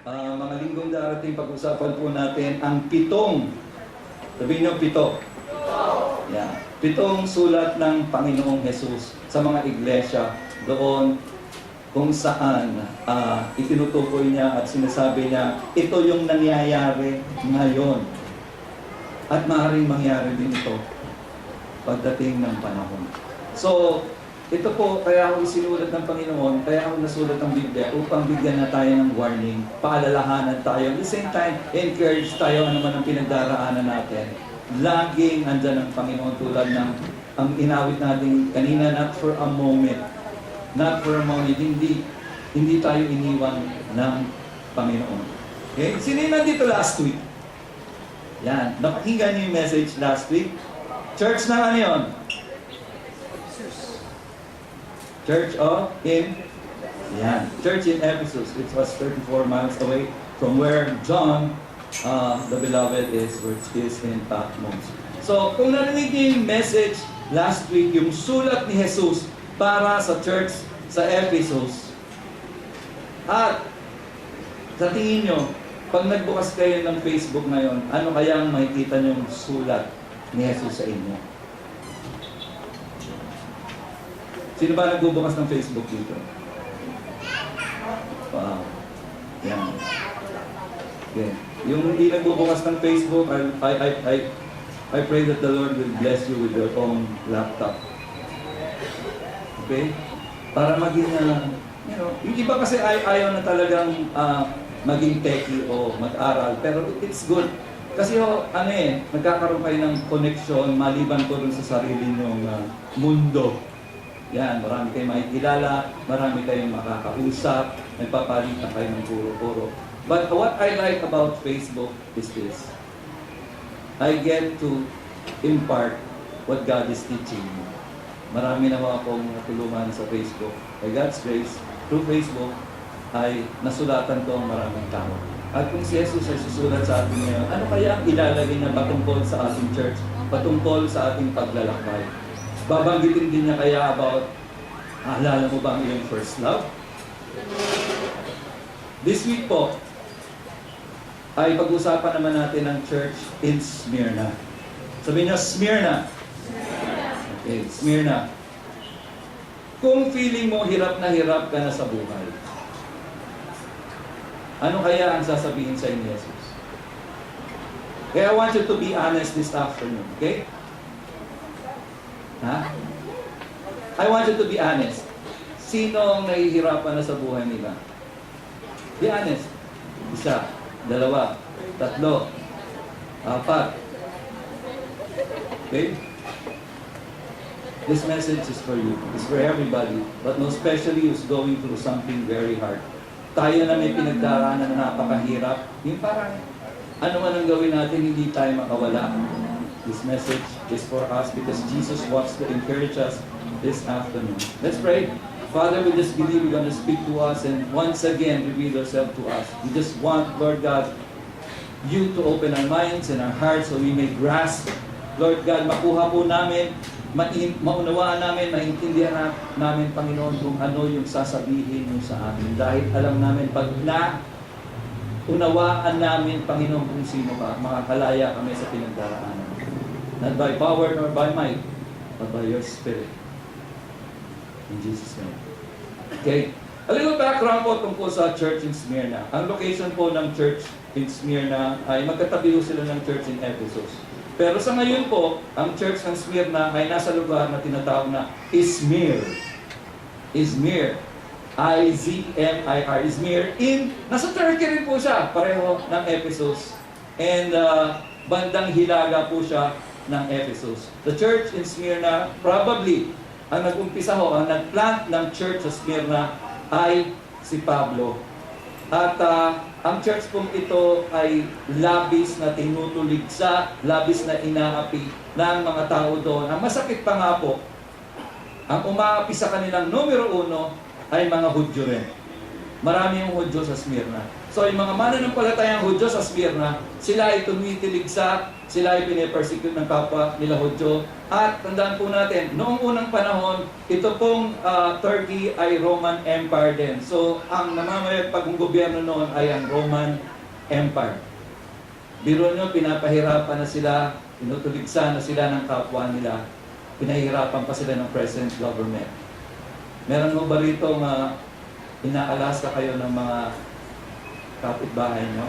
Mga linggong darating, pag-usapan po natin ang pitong, sabihin niyo pito. Yan. Pitong sulat ng Panginoong Jesus sa mga iglesia doon kung saan itinutukoy niya at sinasabi niya, ito yung nangyayari ngayon. At maaaring mangyari din ito pagdating ng panahon. So, ito po, kaya ako isinulat ng Panginoon, kaya ako nasulat ng Biblia upang bigyan na tayo ng warning, paalalahanan tayo. At the same time, encourage tayo ano man ang pinagdaraanan natin. Laging andyan ang Panginoon tulad ng ang inawit natin kanina, not for a moment. Not for a moment. Hindi tayo iniwan ng Panginoon. Okay? Sino yung nandito last week? Yan. Napakinggan niyo yung message last week. Church na ano yun? Church Church in Ephesus. It was 34 miles away from where John, the beloved, is in Patmos. So, kung narinig niyo yung message last week, yung sulat ni Jesus para sa church sa Ephesus, at sa tingin nyo, pag nagbukas kayo ng Facebook ngayon, ano kaya ang makikita nyo sulat ni Jesus sa inyo? Sino ba nagbubukas ng Facebook dito? Wow. Yan. Okay. Yung hindi nagbubukas ng Facebook, I pray that the Lord will bless you with your own laptop. Okay? Para maging, yung iba kasi ayaw na talagang maging techie o mag-aral. Pero it's good. Kasi nagkakaroon kayo ng connection maliban po dun sa sarili nyong mundo. Yan, marami kayong makikilala, marami kayong makakausap, nagpapalitan kayo ng puro-puro. But what I like about Facebook is this. I get to impart what God is teaching me. Marami na akong natulungan sa Facebook. By God's grace, through Facebook, ay nasulatan ko ang maraming tao. At kung si Jesus ay susulat sa atin ngayon, ano kaya ang ilalagay na patungkol sa ating church, patungkol sa ating paglalakbay? Babanggitin din niya kaya about, alala mo ba ang iyong first love? This week po, ay pag-usapan naman natin ang church in Smyrna. Sabihin niyo, Smyrna. Okay, Smyrna. Kung feeling mo hirap na hirap ka na sa buhay, ano kaya ang sasabihin sa inyo, Jesus? Kaya I want you to be honest this afternoon, okay? I want you to be honest. Sino ang nahihirapan na sa buhay nila? Be honest. Isa, dalawa, tatlo, apat. Okay? This message is for you. It's for everybody. But most especially who's going through something very hard. Tayo na may pinagdaraanan na napakahirap. Yung parang, ano man ang gawin natin, hindi tayo makawala. This message is for us because Jesus wants to encourage us this afternoon. Let's pray. Father, we just believe you're going to speak to us and once again reveal yourself to us. We just want, Lord God, you to open our minds and our hearts so we may grasp, Lord God, makuha po namin, maunawaan namin, maintindihan namin, Panginoon, kung ano yung sasabihin mo sa amin. Dahil alam namin, pag unawaan namin, Panginoon, kung sino ka, makakalaya kami sa pinagdaraanan. Not by power nor by might, but by your Spirit. In Jesus' name. Okay. A little background po tungkol sa church in Smyrna. Ang location po ng church in Smyrna ay magkatabi sila ng church in Ephesus. Pero sa ngayon po, ang church ng Smyrna ay nasa lugar na tinatawag na Izmir. Izmir. I-Z-M-I-R. Izmir. Nasa Turkey rin po siya. Pareho ng Ephesus. And bandang hilaga po siya ng Ephesus. The church in Smyrna, probably, ang nag-umpisa ang nag-plant ng church sa Smyrna ay si Pablo. At ang church pong ito ay labis na tinutuligsa, labis na inaapi ng mga tao doon. Ang masakit pa nga po, ang umaapi sa kanilang numero 1 ay mga Hudyo rin. Marami yung Hudyo sa Smyrna. So yung mga mananampalatayang Hudyo sa Smyrna, sila ay tumitiligsa, sila ay pinipersecute ng kapwa nila Hudyo. At tandaan po natin, noong unang panahon, ito pong Turkey ay Roman Empire din. So ang namamayagpag ng gobyerno noon ay ang Roman Empire. Biro nyo, pinapahirapan na sila, tinutuligsa na sila ng kapwa nila, pinahirapan pa sila ng present government. Meron mo ba rito inaalasa kayo ng mga kapitbahay nyo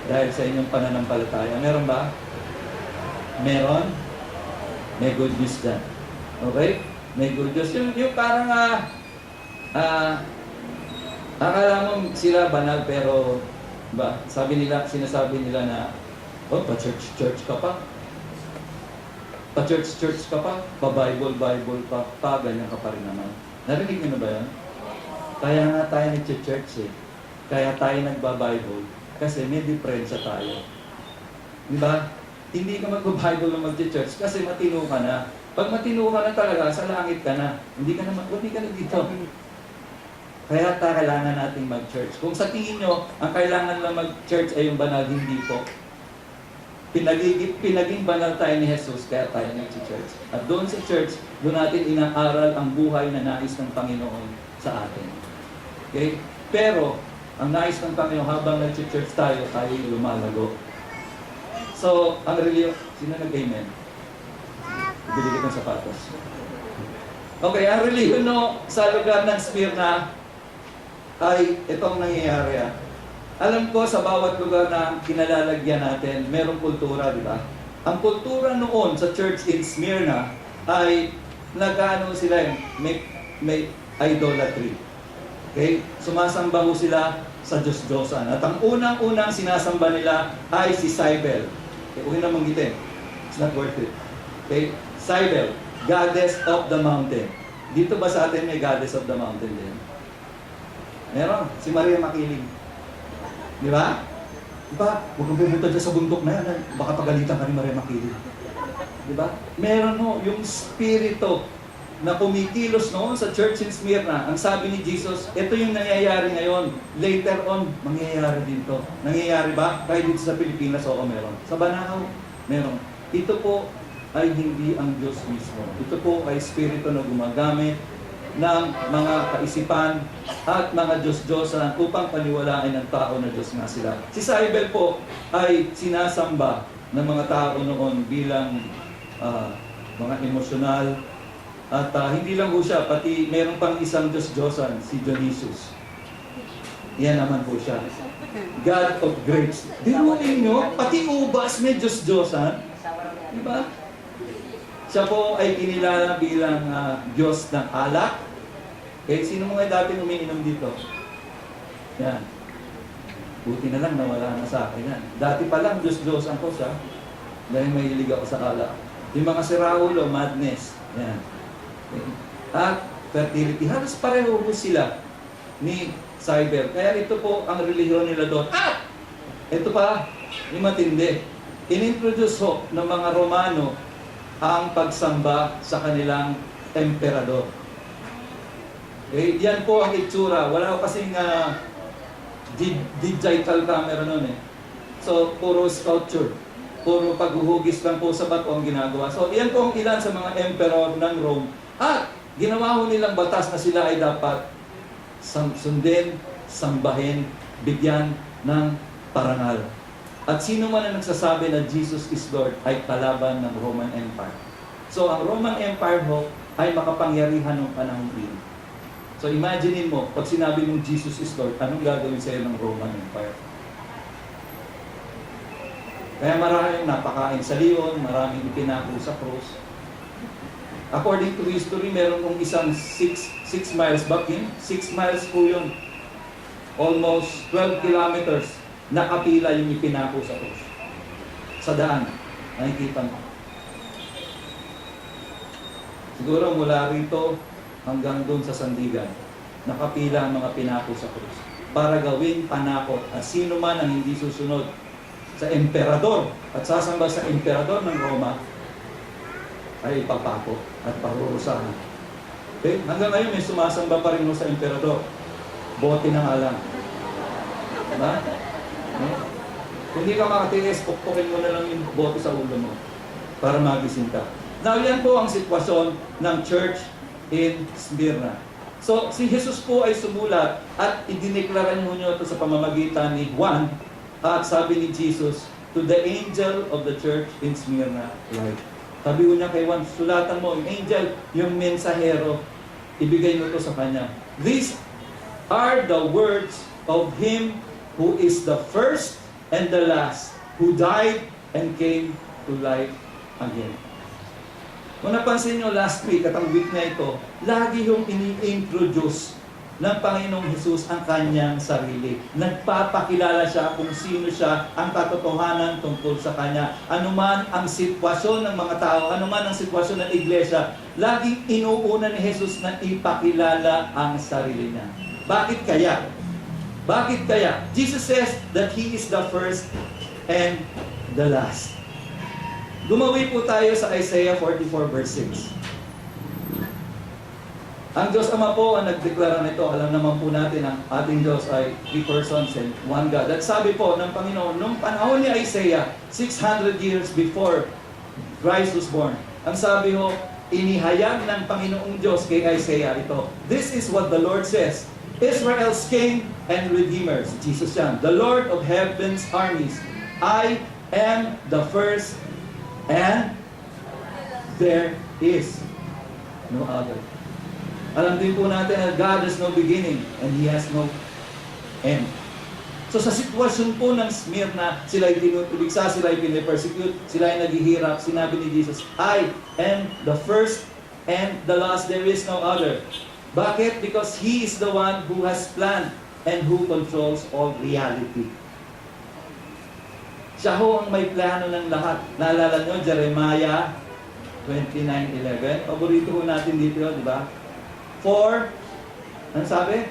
dahil sa inyong pananampalataya? Meron ba? Meron? May good news dyan. Okay? May good news. Yung parang akala mo sila banal pero ba, sinasabi nila na oh, pa-church ka pa. Pa-church ka pa. Pa-Bible pa. Ganyan ka pa rin naman. Narinig nyo na ba yan? Kaya nga tayo nag-church eh. Kaya tayo nagba-Bible. Kasi may diferensya tayo. Di ba? Hindi ka mag-Bible na mag-church kasi matino ka na. Pag matino ka na talaga, sa langit ka na. Hindi ka na dito. Kaya kailangan nating mag-church. Kung sa tingin nyo, ang kailangan lang mag-church ay yung banal, hindi po. Pinaging banal tayo ni Jesus, kaya tayo nag-church. At doon sa church, doon natin inaaral ang buhay na nais ng Panginoon sa atin. Okay? Pero, ang nais ng Panginoon, habang nag-church tayo lumalago. So, ang reliyon, sino nag-amen? Bili kitang sapatos. Okay, ang reliyon sa lugar ng Smyrna ay itong nangyayari. Alam ko sa bawat lugar na kinalalagyan natin, merong kultura, di ba? Ang kultura noon sa church in Smyrna ay nagano sila, may idolatry. Okay? Sumasamba ho sila sa Diyos-Diyosan. At ang unang-unang sinasamba nila ay si Cybele. Okay, huwag na manggitin. It's not worth it. Okay? Cybele, goddess of the mountain. Dito ba sa atin may goddess of the mountain din? Meron. Si Maria Makiling. Di ba? Di ba? Huwag kang pumunta dyan sa bundok na yan. Baka pagalitan ka ni Maria Makiling. Di ba? Meron yung spirito na kumikilos noon sa church in Smyrna. Ang sabi ni Jesus, ito yung nangyayari ngayon. Later on, mangyayari dito. Nangyayari ba? Kahit dito sa Pilipinas, oo, meron. Sa Banahaw, meron. Ito po ay hindi ang Diyos mismo. Ito po ay spirito na gumagamit ng mga kaisipan at mga Diyos-Diyosan upang paniwalaan ng tao na Diyos nga sila. Si Cybele po ay sinasamba ng mga tao noon bilang mga emosyonal. At hindi lang po siya, pati meron pang isang Diyos-Diyosan, si Dionysus. Yan naman po siya. God of grapes. Dinunin nyo, pati ubas may Diyos-Diyosan. Diba? Siya po ay kinilala bilang Diyos ng alak. Okay, sino mga dati umiinom dito? Yan. Buti na lang nawala na sa akin yan. Dati pa lang Diyos-Diyosan ko siya dahil may hilig ako sa alak. Yung mga siraulo, madness. Yan. Okay. At fertility. Halos pareho po sila ni Cybele. Kaya ito po ang relihiyon nila doon. At ito pa, yung matindi. Inintroduce ho ng mga Romano ang pagsamba sa kanilang emperador. Okay? Yan po ang itsura. Wala ko kasing digital camera noon eh. So, puro sculpture. Puro paghuhugis lang po sa bato ang ginagawa. So, yan po ang ilan sa mga emperor ng Rome. At ginawa ho nilang batas na sila ay dapat sundin, sambahin, bigyan ng parangal. At sino man ang nagsasabi na Jesus is Lord ay kalaban ng Roman Empire. So, ang Roman Empire ho ay makapangyarihan ng panahon din. So, imaginein mo, pag sinabi mong Jesus is Lord, anong gagawin sa'yo ng Roman Empire? Kaya maraming napakain sa leon, maraming ipinako sa cross. According to history, meron kong isang 6 miles back in. 6 miles po yun. Almost 12 kilometers. Nakapila yung ipinako sa cross. Sa daan. Nakikita mo. Siguro mula rito hanggang doon sa Sandigan, nakapila ang mga pinako sa krus para gawing panakot at sino man ang hindi susunod sa emperador at sasamba sa emperador ng Roma ay ipapako at parurusahan. Okay? Hanggang ngayon may sumasamba pa rin sa emperador. bote na nga lang. Diba? No? Kung hindi ka makatiis, pukpukin mo na lang yung bote sa ulo mo para magising ka. Now, yan po ang sitwasyon ng church in Smyrna. So, si Jesus po ay sumulat at idineklara nyo ito sa pamamagitan ni Juan at sabi ni Jesus, to the angel of the church in Smyrna, write. Sabi ko niya kay Juan, sulatan mo, yung angel, yung mensahero, ibigay mo ito sa kanya. These are the words of Him who is the first and the last, who died and came to life again. Kung napansin nyo last week at ang week na ito, lagi yung ini-introduce ng Panginoong Hesus ang kanyang sarili. Nagpapakilala siya kung sino siya, ang katotohanan tungkol sa kanya. Anuman ang sitwasyon ng mga tao, anuman ang sitwasyon ng iglesia, laging inuuna ni Jesus na ipakilala ang sarili niya. Bakit kaya? Bakit kaya? Jesus says that He is the first and the last. Gumawi po tayo sa Isaiah 44 verse 6. Ang Diyos Ama po ang nagdeklara nito. Alam naman po natin ang ating Diyos ay 3 persons and 1 God. At sabi po ng Panginoon, nung panahon ni Isaiah, 600 years before Christ was born, ang sabi ho, inihayag ng Panginoong Diyos kay Isaiah ito. This is what the Lord says, Israel's King and Redeemer, Jesus yan, the Lord of heaven's armies, I am the first and there is no other. Alam din po natin na God has no beginning and He has no end. So sa sitwasyon po ng Smyrna, sila ay tinutuligsa, sila ay pinipersecute, sila ay naghihirap. Sinabi ni Jesus, I am the first and the last, there is no other. Bakit? Because He is the one who has planned and who controls all reality. Siya ho ang may plano ng lahat. Naalala nyo, Jeremiah 29:11. Paborito ko natin dito yun, di ba? For, ano sabi?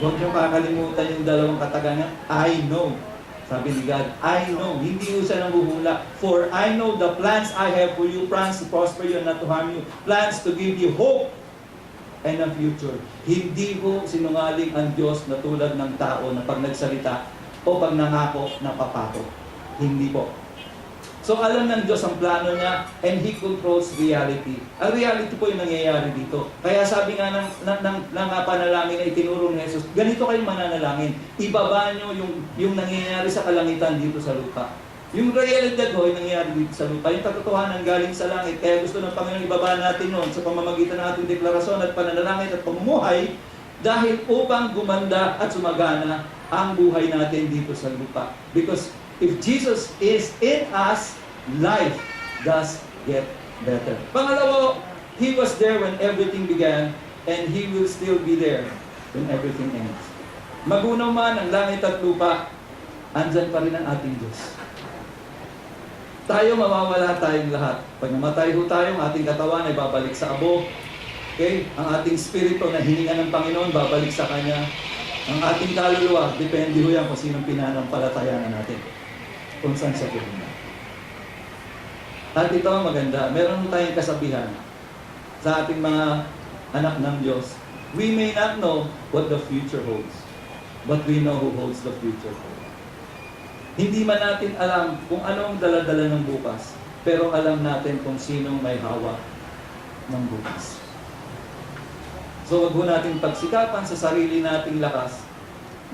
Huwag nyo kakalimutan yung dalawang katagangan. I know. Sabi ni God, I know. Hindi ko siya nanghuhula. For I know the plans I have for you, plans to prosper you and not to harm you, plans to give you hope and a future. Hindi ho sinungaling ang Diyos na tulad ng tao na pag nagsalita o pag nangako, napapato. Hindi po. So alam ng Diyos ang plano niya and He controls reality. Ang reality po yung nangyayari dito. Kaya sabi nga ng panalangin na itinuro ni Jesus, ganito kayong mananalangin. Ibaba nyo yung nangyayari sa kalangitan dito sa lupa. Yung realidad ho, yung nangyayari dito sa lupa. Yung katotohanan galing sa langit. Kaya gusto ng Panginoon ibaba natin noon sa pamamagitan ng ating deklarasyon at pananalangin at pamumuhay dahil upang gumanda at sumagana ang buhay natin dito sa lupa. Because if Jesus is in us, life does get better. Pangalawa, He was there when everything began and He will still be there when everything ends. Magunaw man ang langit at lupa, andyan pa rin ang ating Diyos. Tayo mawawala tayong lahat. Pag namatay ho tayo, ang ating katawan ay babalik sa abo. Okay? Ang ating spirito na hininga ng Panginoon, babalik sa Kanya. Ang ating kaluluwa, depende ho yan kung sinong pinanampalatayanan natin. Kung saan siya pupunta. At ito ang maganda. Meron tayong kasabihan sa ating mga anak ng Diyos. We may not know what the future holds, but we know who holds the future. Hindi man natin alam kung ano ang dala-dala ng bukas, pero alam natin kung sinong may hawak ng bukas. So wag ho natin pagsikapan sa sarili nating lakas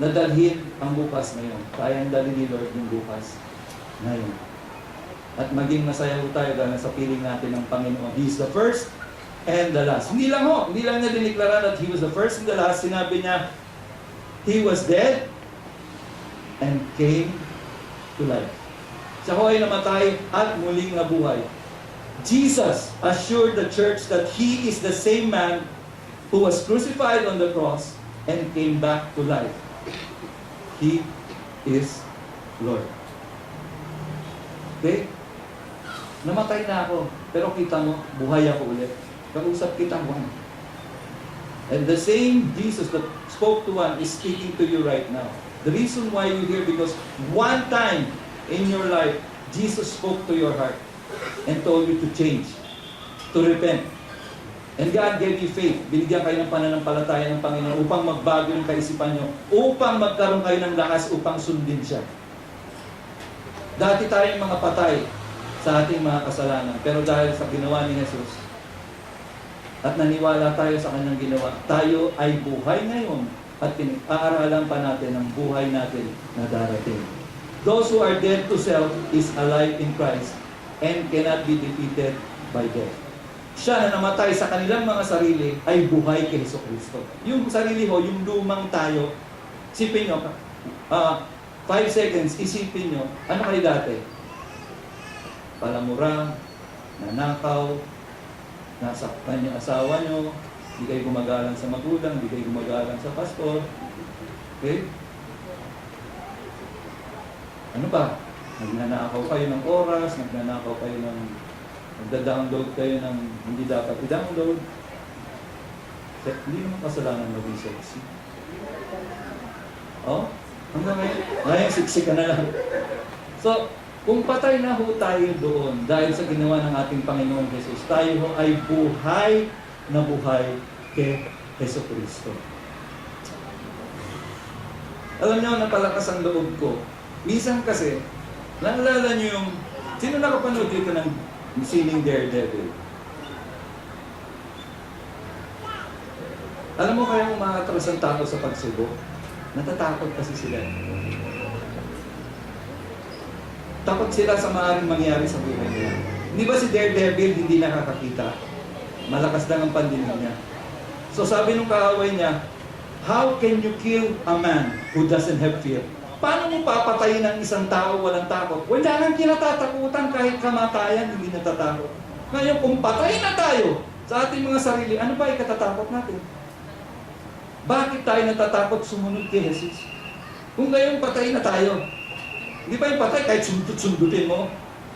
na dalhin ang bukas ngayon. Kayang dalhin ni Lord yung bukas ngayon. At maging masaya ho tayo dahil sa piling natin ng Panginoon. He is the first and the last. Hindi lang niya diniklara that He was the first and the last. Sinabi niya, He was dead and came to life. Siya ho ay namatay at muling nabuhay. Jesus assured the church that He is the same man who was crucified on the cross and came back to life. He is Lord. Okay? Namatay na ako, pero kita mo, buhay ako ulit. Kausap kita, Juan. And the same Jesus that spoke to Juan is speaking to you right now. The reason why you're here, because one time in your life, Jesus spoke to your heart and told you to change, to repent, And God gave you faith. Binigyan kayo ng pananampalataya ng Panginoon upang magbago yung kaisipan nyo, upang magkaroon kayo ng lakas upang sundin siya. Dati tayong mga patay sa ating mga kasalanan, pero dahil sa ginawa ni Jesus at naniwala tayo sa kanyang ginawa, tayo ay buhay ngayon at aaralan pa natin ang buhay natin na darating. Those who are dead to self is alive in Christ and cannot be defeated by death. Siya na namatay sa kanilang mga sarili ay buhay kay Jesucristo. Yung sarili ho, yung lumang tayo, isipin nyo, 5 seconds, isipin nyo, ano kayo dati? Palamura, nanakaw, nasaktan yung asawa nyo, hindi kayo gumagalang sa magulang, hindi kayo gumagalang sa pastor. Okay? Ano pa? Nagnanakaw kayo ng oras, nagnanakaw kayo ng magda-download kayo ng hindi dapat i-download. Hindi naman kasalanan maging sexy. Oh? Hanggang ngayon? Ngayon, siksi ka na lang. So, kung patay na ho tayo doon dahil sa ginawa ng ating Panginoong Jesus, tayo ho ay buhay na buhay kay Jesucristo. Alam niyo, napalakas ang loob ko. Minsan kasi, naalala niyo yung, sino nakapanood dito ng Sinning Daredevil? Alam mo kaya kung makatras ang tao sa pagsubo? Natatakot kasi sila. Takot sila sa maaaring mangyari sa buhay nila. Di ba si Daredevil hindi nakakakita? Malakas lang ang pandinig niya. So sabi nung kaaway niya, how can you kill a man who doesn't have fear? Paano mo papatayin ng isang tao walang takot? Wala nang kinatatakutan kahit kamatayan, hindi natatakot. Ngayon, kung patay na tayo sa ating mga sarili, ano ba ikatatakot natin? Bakit tayo natatakot sumunod kay Jesus? Kung ngayon patay na tayo, hindi ba yung patay kahit sundut-sundutin mo?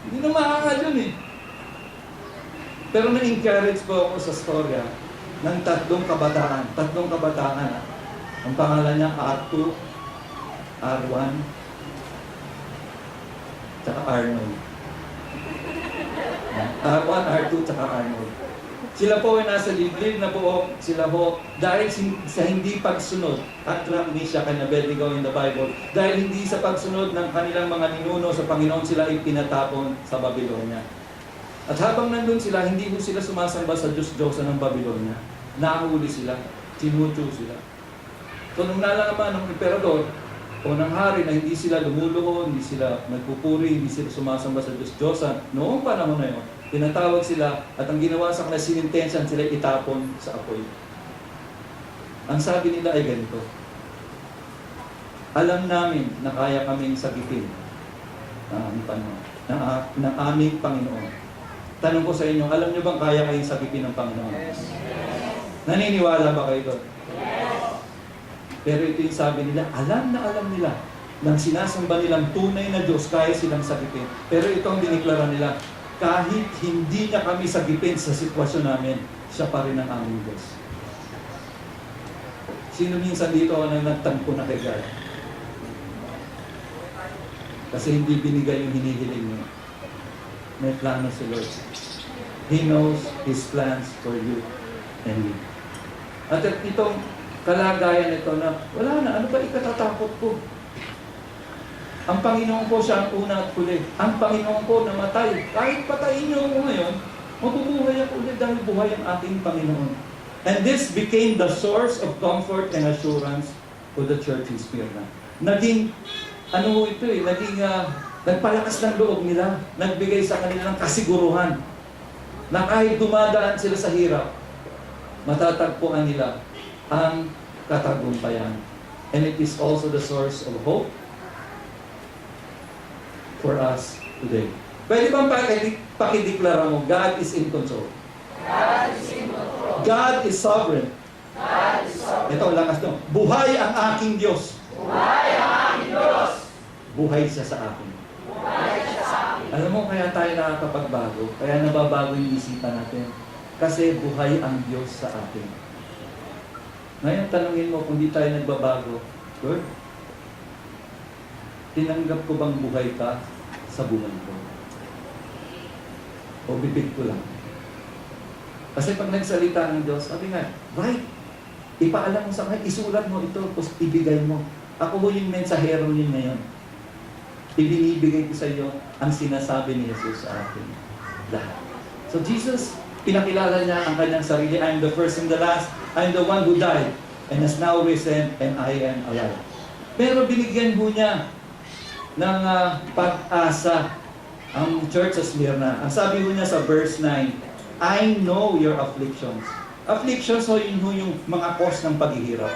Hindi na makakal yun eh. Pero na-encourage po ako sa storya ng tatlong kabataan. Ang pangalan niya R2, R1, tsaka Arnold. R1, R2, tsaka Arnold. Sila po ay nasa liblib na buhok, sila po, dahil sa hindi pagsunod, at Misha and Abednego in the Bible, dahil hindi sa pagsunod ng kanilang mga ninuno sa Panginoon, sila ay pinatapon sa Babylonia. At habang nandun sila, hindi po sila sumasamba sa Diyos-Diyosan ng Babylonia. Nahuli sila, tinutyo sila. So nung nalaman ng emperador, o ng hari na hindi sila lumuluhod, hindi sila nagpupuri, hindi sila sumasamba sa Diyos-Diyosan, noong panahon na yun, tinatawag sila at ang ginawa sa kanila, sinintensyan sila itapon sa apoy. Ang sabi nila ay ganito, alam namin na kaya kaming sagipin ng aming Panginoon. Tanong ko sa inyo, alam niyo bang kaya kayong sagipin ng Panginoon? Yes. Naniniwala ba kayo doon? Pero ito yung sabi nila, alam nila, nang sinasamba nilang tunay na Diyos, kaya silang sagipin. Pero ito ang diniklara nila, kahit hindi niya kami sagipin sa sitwasyon namin, siya pa rin ang aming Diyos. Sino minsan dito na nagtampo na kay God? Kasi hindi binigay yung hinihiling niyo. May plano si Lord. He knows His plans for you and me. At itong kalagayan nito na, wala na, ano ba ikatatakot ko? Ang Panginoon ko siya ang una at huli. Ang Panginoon ko namatay. Kahit patayin niyo ako ngayon, mabubuhay ako ulit dahil buhay ang ating Panginoon. And this became the source of comfort and assurance to the church in Smyrna. Naging, nagpalakas ng loob nila. Nagbigay sa kanila ng kasiguruhan na kahit dumadaan sila sa hirap, matatagpuan nila ang katagumpayan. And it is also the source of hope for us today. Pwede bang pakideklara mo, God is in control. God is in control. God is sovereign. God is sovereign. Ito, lakas nyo. Buhay ang aking Diyos. Buhay ang aking Diyos. Buhay siya sa akin. Buhay siya sa akin. Alam mo, kaya tayo nakakapagbago, kaya nababago yung isipan natin. Kasi buhay ang Diyos sa atin. Ngayon, tanungin mo, kung di tayo nagbabago, Lord, tinanggap ko bang buhay ka sa buhay ko? O bibig ko lang? Kasi pag nagsalita ng Diyos, sabi nga, right, ipaalam mo sa akin, isulat mo ito, tapos ibigay mo. Ako ho yung mensahero niyo ngayon. Ibinibigay ko sa iyo ang sinasabi ni Jesus sa atin. Lahat. So Jesus, pinakilala niya ang kanyang sarili. I am the first and the last. I am the one who died and has now risen and I am alive. Pero binigyan ho niya ng pag-asa ang church sa Smyrna. Ang sabi ho niya sa verse 9, I know your afflictions. Afflictions ho, yun ho yung mga cause ng paghihirap.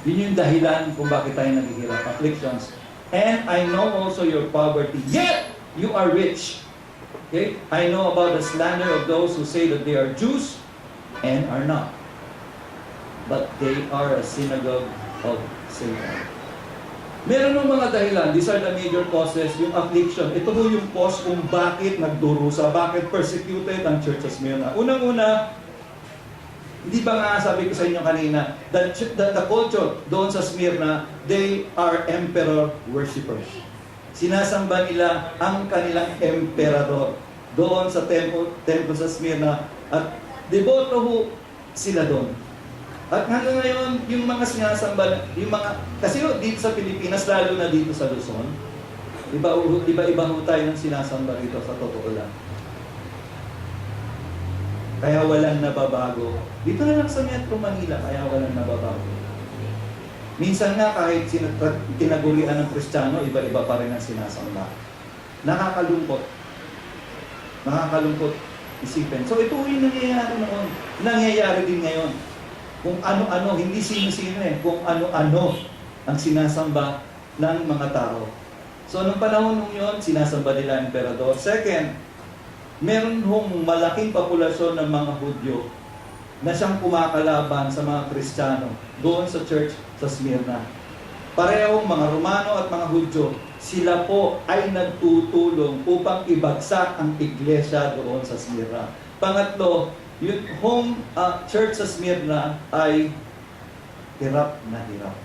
Yun yung dahilan kung bakit tayo naghihirap. Afflictions. And I know also your poverty. Yet you are rich. Okay? I know about the slander of those who say that they are Jews and are not. But they are a synagogue of Satan. Meron ng mga dahilan. These are the major causes. Yung affliction. Ito po yung cause kung bakit nagdurusa, bakit persecuted ang church sa Smyrna. Unang-una, hindi ba nga sabi ko sa inyo kanina, the culture doon sa Smyrna, they are emperor worshippers. Sinasamba nila ang kanilang emperador doon sa temple sa Smyrna at deboto ho sila doon. At hanggang ngayon, yung mga sinasamba, kasi dito sa Pilipinas, lalo na dito sa Luzon, iba-iba ho tayo ng sinasamba dito sa totoo lang. Kaya walang nababago. Dito na lang sa Metro Manila, kaya walang nababago. Minsan nga kahit tinagurian ng Kristiyano, iba-iba pa rin ang sinasamba. Nakakalungkot. Nakakalungkot isipin. So ito yung nangyayari noon. Nangyayari din ngayon. Kung ano-ano, hindi sino-sino kung ano-ano ang sinasamba ng mga tao. So nung panahon nung yun, sinasamba nila ang emperador. Second, meron hong malaking populasyon ng mga Hudyo na siyang kumakalaban sa mga Kristiyano doon sa church sa Smyrna. Parehong mga Romano at mga Hudyo, sila po ay nagtutulong upang ibagsak ang iglesia doon sa Smyrna. Pangatlo, yung home church sa Smyrna ay hirap na hirap.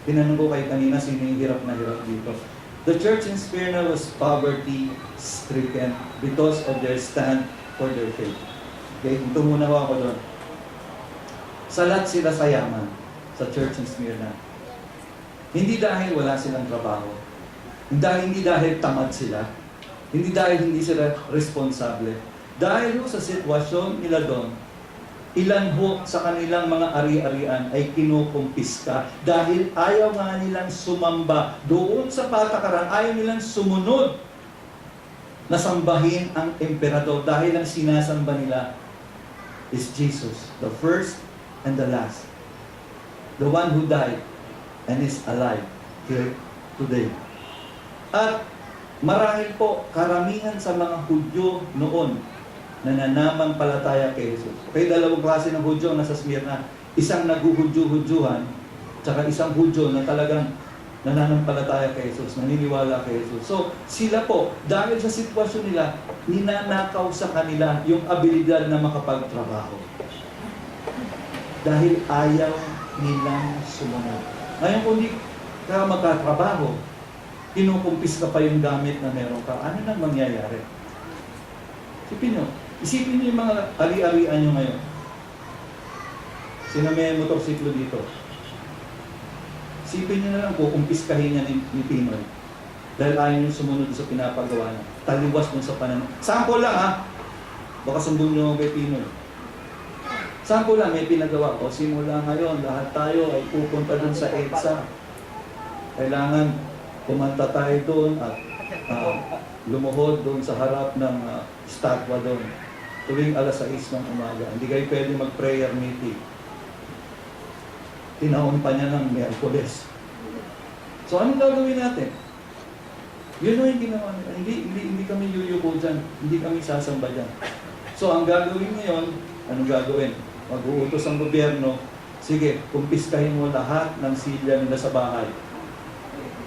Tinanong ko kayo kanina, sino yung hirap na hirap dito? The church in Smyrna was poverty-stricken because of their stand for their faith. Okay, ito muna ako doon. Salat sila sa yaman sa church in Smyrna. Hindi dahil wala silang trabaho. Hindi dahil tamad sila. Hindi dahil hindi sila responsable. Dahil sa sitwasyon nila doon, ilan ho sa kanilang mga ari-arian ay kinukumpiska dahil ayaw nga nilang sumamba doon sa patakaran, ayaw nilang sumunod na sambahin ang emperador dahil ang sinasamba nila is Jesus, the first and the last, the one who died and is alive here today. At marahil po karamihan sa mga Hudyo noon nananampalataya kay Jesus. Okay, dalawang klase ng Hudyo nasa Smyrna. Isang naghuhudyo-hudyohan, tsaka isang Hudyo na talagang nananampalataya kay Jesus, naniniwala kay Jesus. So, sila po, dahil sa sitwasyon nila, ninanakaw sa kanila yung abilidad na makapagtrabaho. Dahil ayaw nilang sumunod. Ngayon, kung di ka magkatrabaho, kinukumpis ka pa yung gamit na meron ka, ano nang mangyayari? Isipin nyo yung mga ari-arian nyo ngayon. Sino may motorsiklo dito? Isipin nyo na lang, kukumpiskahin niya ni Pinoy. Dahil ayaw nyo sumunod sa pinapagawa niya. Taliwas dun sa pananaw. Sample lang ha. Baka sumbong nyo kay Pinoy. Sample lang, may pinagawa ko. Simula ngayon, lahat tayo ay pupunta dun sa EDSA. Kailangan kumanta tayo dun at lumuhod doon sa harap ng statwa doon. Tuwing alas 6 ng umaga. Hindi kayo pwede mag-prayer meeting. Tinaon pa niya ng Miyerkules. So, anong gagawin natin? Yun yung ginawa nila. Hindi kami yuyuko dyan. Hindi kami sasamba dyan. So, ang gagawin ngayon, anong gagawin? Mag-uutos ang gobyerno, sige, kumpiskahin mo lahat ng silya nila sa bahay.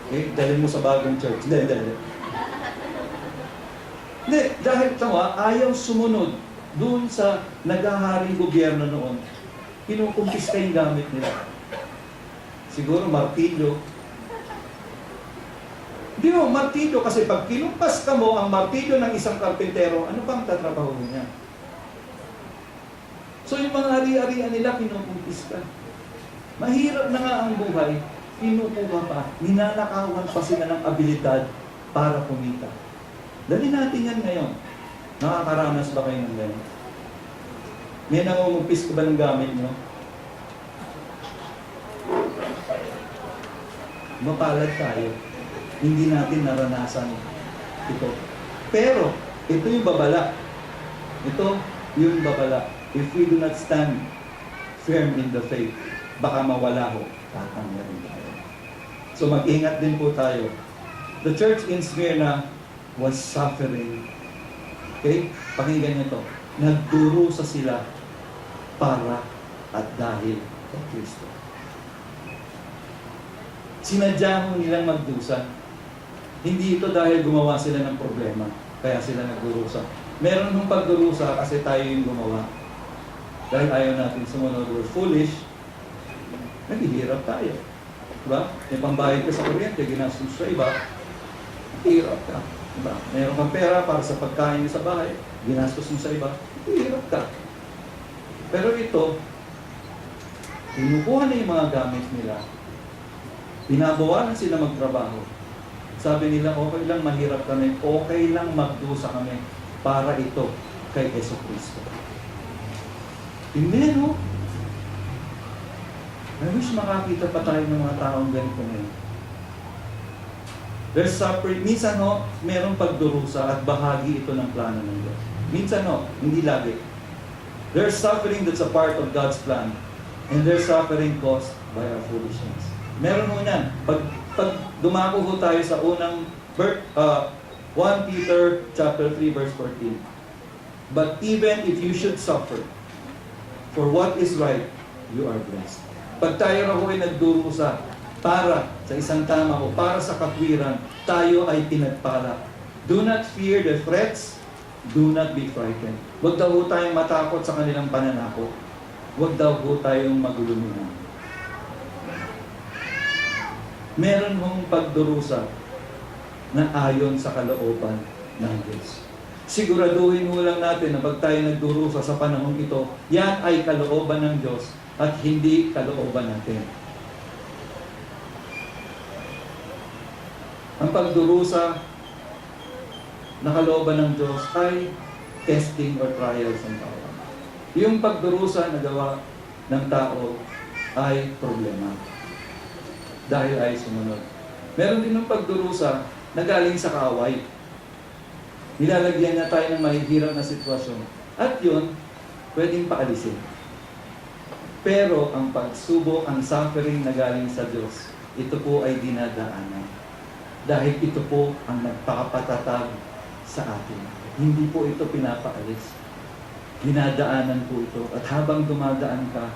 Okay? Dalhin mo sa bagong church. Hindi, dahil ayaw sumunod doon sa naghaharing gobyerno noon. Kinukumpiska yung gamit nila. Siguro martilyo. Hindi mo, martilyo kasi pag kinumpas ka mo ang martilyo ng isang karpintero, ano bang tatrabaho niya? So yung mga ari-arian nila, kinukumpis ka. Mahirap na nga ang buhay, kinukuha pa, ninanakawan pa sila ng abilidad para kumita. Dali natin yan ngayon. Nakakaranas ba kayo ng ganyan? May nangungumpis ka ba ng gamit nyo? Mapalad tayo. Hindi natin naranasan ito. Pero, ito yung babala. Ito yung babala. If we do not stand firm in the faith, baka mawala ho, tatanggalin tayo. So mag-ingat din po tayo. The church in Smyrna was suffering. Okay? Pakinggan niyo to. Nagdurusa sila para at dahil kay Kristo. Sinadya mo nilang magdusa. Hindi ito dahil gumawa sila ng problema, kaya sila nagdurusa. Meron nung pagdurusa kasi tayo yung gumawa. Dahil ayaw natin sumunod, we're foolish, naghihirap tayo. Diba? May pambayad ka sa kuryente, ginastos sa iba, hirap ka. Diba? Meron kang pera para sa pagkain sa bahay, ginastos mo sa iba, hirap ka. Pero ito, kinukuha na yung mga gamit nila, binabawalan sila magtrabaho. Sabi nila, okay lang mahirap kami, okay lang magdusa kami para ito kay Yesu Cristo. Hindi, no? I wish makakita pa tayo ng mga taong ganito ngayon. There's suffering. Minsan, no, merong pagdurusa at bahagi ito ng plano ng Diyos. Minsan, no, hindi lagi. There's suffering that's a part of God's plan. And there's suffering caused by our foolishness. Meron mo yan. Pag dumako ho tayo sa unang 1 Peter chapter 3 verse 14. But even if you should suffer for what is right, you are blessed. Pag tayo raw ay nagdurusa para sa isang tama o para sa katwiran, tayo ay pinagpala. Do not fear the threats, do not be frightened. Huwag daw ho tayong matakot sa kanilang pananakot. Huwag daw ho tayong maguluminan. Meron hong pagdurusa na ayon sa kalooban ng Diyos. Siguraduhin mo lang natin na pag tayo nagdurusa sa panahon ito, yan ay kalooban ng Diyos at hindi kalooban natin. Ang pagdurusa na kalooban ng Diyos ay testing or trials ng tao. Yung pagdurusa na gawa ng tao ay problema. Dahil ay sumunod. Meron din ng pagdurusa na galing sa kaaway. Nilalagyan niya tayo ng mahihirap na sitwasyon. At yun, pwedeng paalisin. Pero ang pagsubok, ang suffering na galing sa Diyos, ito po ay dinadaanan. Dahil ito po ang nagpapatatag sa atin. Hindi po ito pinapaalis. Dinadaanan po ito. At habang dumadaan ka,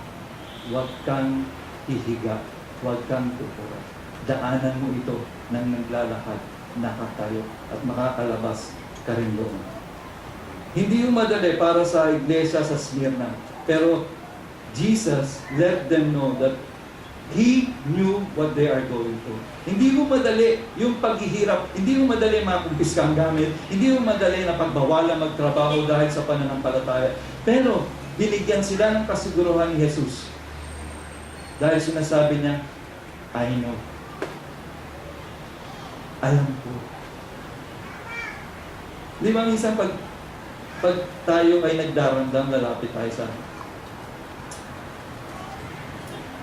huwag kang hihiga. Huwag kang tuturo. Daanan mo ito nang naglalakad, nakatayo, at makakalabas ka rin doon. Hindi yung madali para sa iglesia sa Smyrna. Pero Jesus let them know that He knew what they are going through. Hindi mo madali yung paghihirap, hindi mo madali makumpis kang gamit, hindi mo madali na pagbawalan magtrabaho dahil sa pananampalataya. Pero binigyan sila ng kasiguruhan ni Jesus. Dahil sinasabi niya, I know. Alam ko. Di ba minsan pag tayo ay nagdarandam, lalapit tayo sa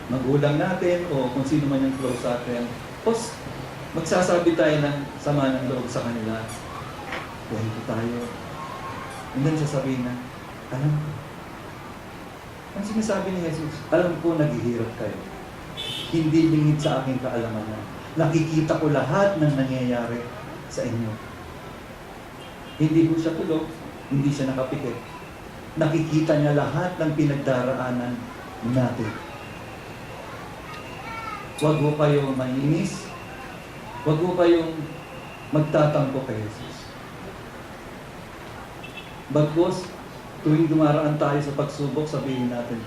magulang natin o kung sino man yung close sa atin, tapos magsasabi tayo ng sama ng loob sa kanila. Kwento tayo. And then sasabihin na, alam ko. Ang sinasabi ni Jesus, alam ko naghihirap kayo. Hindi lingid sa aking kaalaman na. Nakikita ko lahat ng nangyayari sa inyo. Hindi ko siya tulog, hindi siya nakapikit. Nakikita niya lahat ng pinagdaraanan natin. Huwag mo kayong mainis. Huwag mo kayong magtatampo kay Jesus. Bagkus, tuwing dumaraan tayo sa pagsubok, sabihin natin,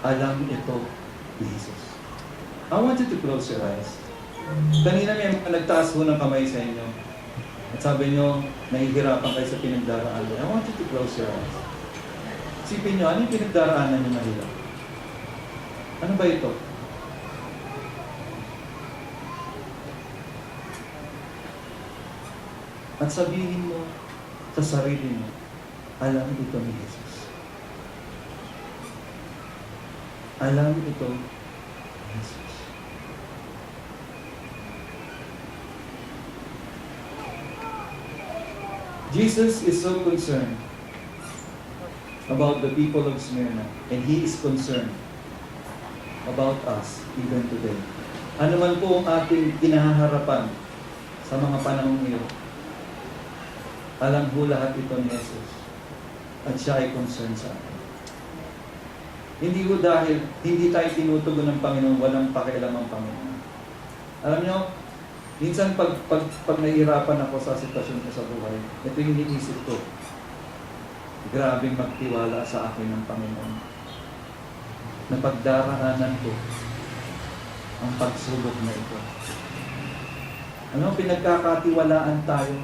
alam ito ni Jesus. I want you to close your eyes. Kanina may mga nagtaas ho ng kamay sa inyo. At sabi nyo, nahihirapan kayo sa pinagdaraanan. I want you to close your eyes. Isipin nyo, ano yung pinagdaraanan nyo mahirap? Ano ba ito? At sabihin mo sa sarili mo, alam ito ni Jesus. Alam ito ni Jesus. Jesus is so concerned about the people of Smyrna, and He is concerned about us even today. Ano man po ang ating kinahaharapan sa mga panahong iyon, alam po lahat ito ni Jesus at siya ay concerned sa atin. Hindi ko dahil hindi tayo tinutugon ng Panginoon, walang pakialam ang Panginoon. Alam nyo, minsan pag nahihirapan ako sa sitwasyon ko sa buhay, ito yung iniisip ko. Grabing magtiwala sa akin ng Panginoon. Na pagdaraanan ko ang pagsubok na ito. Ano, pinagkakatiwalaan tayo.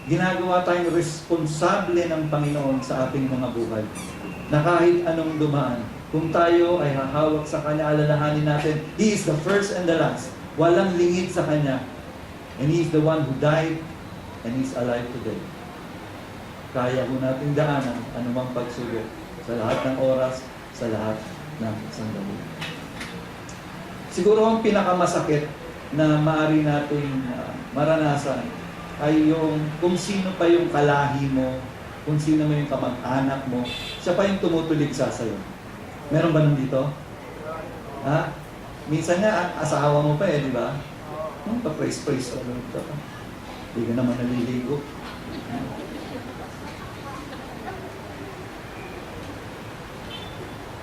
Ginagawa tayong responsable ng Panginoon sa ating mga buhay. Na kahit anong dumaan, kung tayo ay hahawak sa Kanya, alalahanin natin, He is the first and the last. Walang lingid sa Kanya. And He is the one who died and He's alive today. Kaya po natin daanan anumang pagsubok sa lahat ng oras, sa lahat ng sandali. Siguro ang pinakamasakit na maaari nating maranasan ay yung kung sino pa yung kalahi mo, kung sino mo yung kamag-anak mo, siya pa yung tumutulig sa sayo. Meron ba nun dito? Ha? Minsan nga, asawa mo pa di ba? Pa-praise-praise ka lang ito. Hindi ka naman naliligo.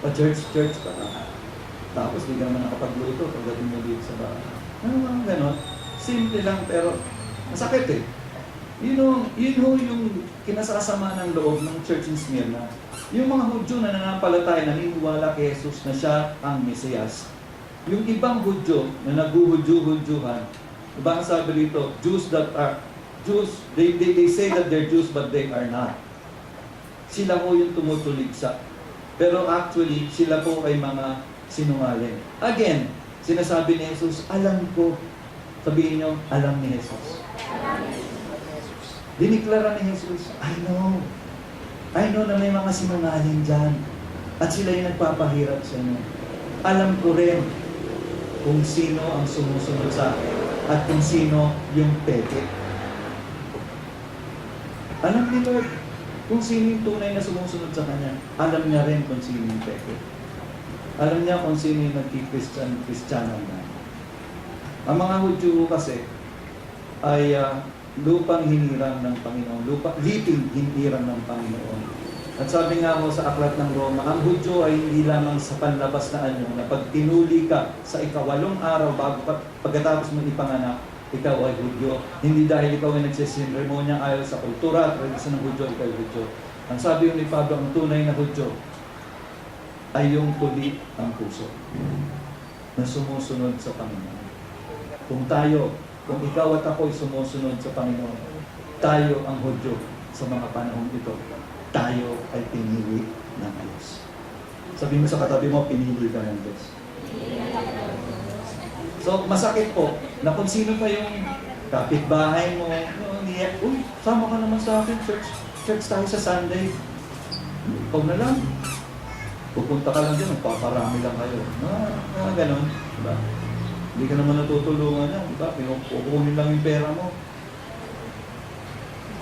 Pa-church ka na. Tapos hindi ka naman nakapagluto pagdating mo dito sa bahay. Ano mga ganon? Simple lang pero masakit Yun yung kinasasama ng loob ng church in Smyrna. Yung mga Hudyo na nanampalataya, naniniwala kay Jesus na siya ang Mesiyas. Yung ibang Hudyo na nag-Hudyo-Hudyohan, diba ang sabi rito, Jews, they say that they're Jews but they are not. Sila po yung tumutuligsa. Pero actually, sila po ay mga sinungaling. Again, sinasabi ni Jesus, alam ko. Sabihin nyo, alam ni Jesus. Diniklara ni Jesus, I know na may mga sinungaling dyan. At sila yung nagpapahirap sa inyo. Alam ko rin kung sino ang sumusunod sa akin at kung sino yung peke. Alam ni Lord kung sino yung tunay na sumusunod sa Kanya. Alam niya rin kung sino yung peke. Alam niya kung sino yung nagki-Kristyanan na. Ang mga Hudyo kasi ay lupang hinirang ng Panginoon. Liping hinirang ng Panginoon. At sabi nga mo sa aklat ng Roma, ang Hudyo ay hindi lamang sa panlabas na anyo na pag tinuli ka sa ikawalong araw pagkatapos mo ipanganak, ikaw ay Hudyo. Hindi dahil ikaw ay nagsisinremonya ayon sa kultura at tradisyon ng Hudyo, ikaw ay Hudyo. Ang sabi ni Pablo, ang tunay na Hudyo ay yung tuli ang puso na sumusunod sa Panginoon. Kung ikaw at ako ay sumusunod sa Panginoon, tayo ang Hudyo sa mga panahon ito. Tayo ay pinili ng Diyos. Sabi mo sa katabi mo, pinili ka ng Diyos. So, masakit po na kung sino pa yung kapitbahay mo, uy, sama ka naman sa akin, church tayo sa Sunday. Ikaw na lang. Pupunta ka lang dyan, magpaparami lang kayo. Ganon. Diba? Hindi ka naman natutulungan yan. Diba? Kukunin lang yung pera mo.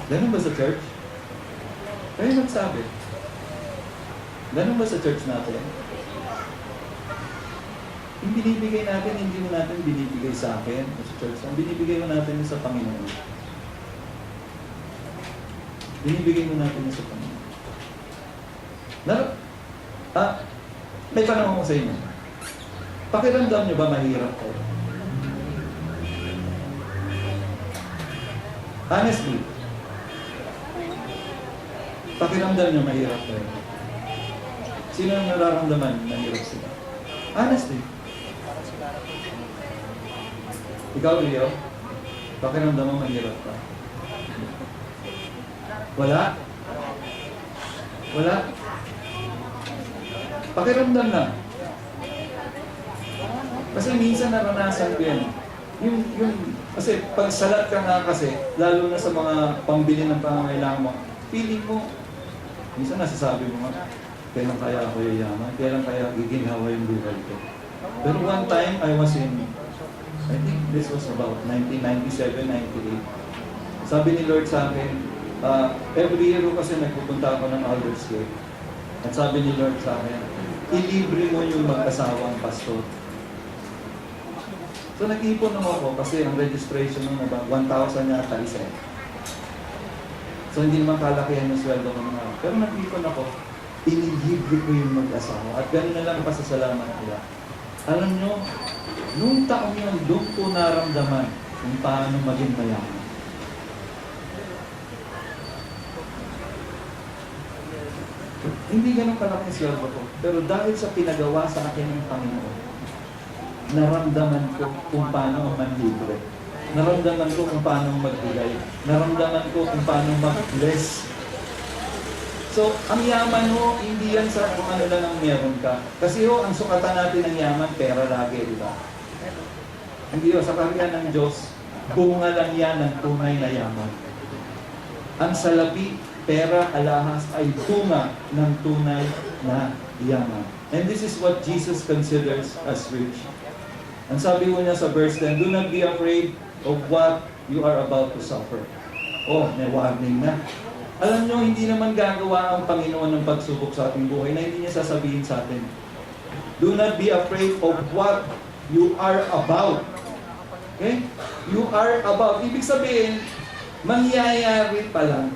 Ganon ba sa church? Kayo nagsabi. Ganon ba sa church natin? Yung binibigay natin, hindi mo natin binibigay sa akin o sa church. Ang binibigay mo natin sa Panginoon. Binibigay mo natin sa Panginoon. May tanong ako sa inyo. Pakiramdam nyo ba mahirap kayo? Honestly, pakiramdam nyo mahirap kayo. Sino ang nararamdaman mahirap sila? Honestly. Ikaw, Leo? Pakiramdam mo mahirap ka? Wala? Wala? Pakiramdam na. Kasi minsan naranasan ko yan. Kasi pag salat ka nga kasi, lalo na sa mga pambili ng pangangailangan mo, feeling mo, minsan nasasabi mo nga, kailan kaya ako yayaman? Kailan kaya giginhawa yung buhay ko? Pero one time, I was in, I think this was about 1997, 98. Sabi ni Lord sa akin, every year kasi nagpupunta ako ng Alders Gate. At sabi ni Lord sa akin, ilibre mo yung mag-asawang pastor. So nag-ipon naman ako kasi ang registration nung 1,000 yata isa. So hindi naman kalakihan yung sweldo ko naman. Pero nag-ipon ako, inilibre ko yung mag-asawa. At gano'n na lang pasasalamat nila. Alam nyo, nung taong yun, doon ko naramdaman kung paano maging mayaman. Hindi ganun kalaki ang sweldo ko. Pero dahil sa pinagawa sa akin ng Panginoon, naramdaman ko kung paano manlibre. Naramdaman ko kung paano magbigay. Naramdaman ko kung paano mag-bless. So, ang yaman ho, hindi yan sa kung ano lang ang meron ka. Kasi ho, ang sukatan natin ng yaman, pera lagi, di ba? Hindi ho, sa karyan ng Diyos, bunga lang yan ng tunay na yaman. Ang salapi, pera, alahas, ay bunga ng tunay na yaman. And this is what Jesus considers as rich. Ang sabi mo niya sa verse 10, do not be afraid of what you are about to suffer. Oh, may warning na. Alam nyo, hindi naman gagawa ang Panginoon ng pagsubok sa ating buhay na hindi niya sasabihin sa atin. Do not be afraid of what you are about. Okay? You are about. Ibig sabihin, mangyayari pa lang.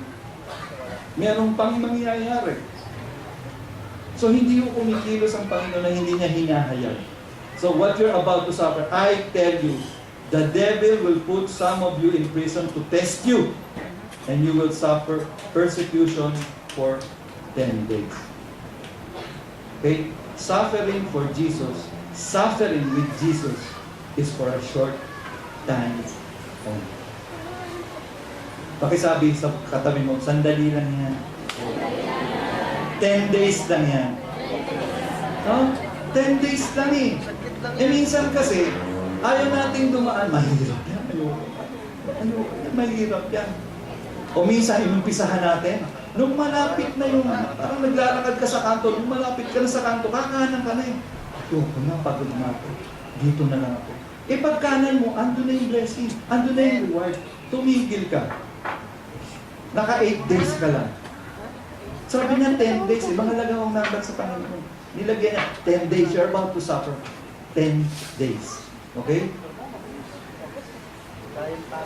Meron pang mangyayari. So, hindi yung kumikilos ang Panginoon na hindi niya hinahayag. So what you're about to suffer, I tell you, the devil will put some of you in prison to test you, and you will suffer persecution for 10 days. Okay? Suffering for Jesus, suffering with Jesus is for a short time only. Pakisabi sa katabi mo, sandali lang yan. 10 days lang yan. No? 10 days lang eh. Minsan kasi, ayaw nating dumaan, mahirap yan. Mahirap yan. O minsan, inumpisahan natin, nung malapit na yung, parang naglalakad ka sa kanto, nung malapit ka na sa kanto, kakanan ka na eh. Ayoko na, pagod na ako. Dito na lang ako. Pagkanan mo, ando na yung blessing, ando na yung reward. Tumigil ka. Naka 8 days ka lang. Sabi niya 10 days, mahalaga ang number sa Panginoon. Nilagyan niya, 10 days, you're about to suffer. 10 days. Okay?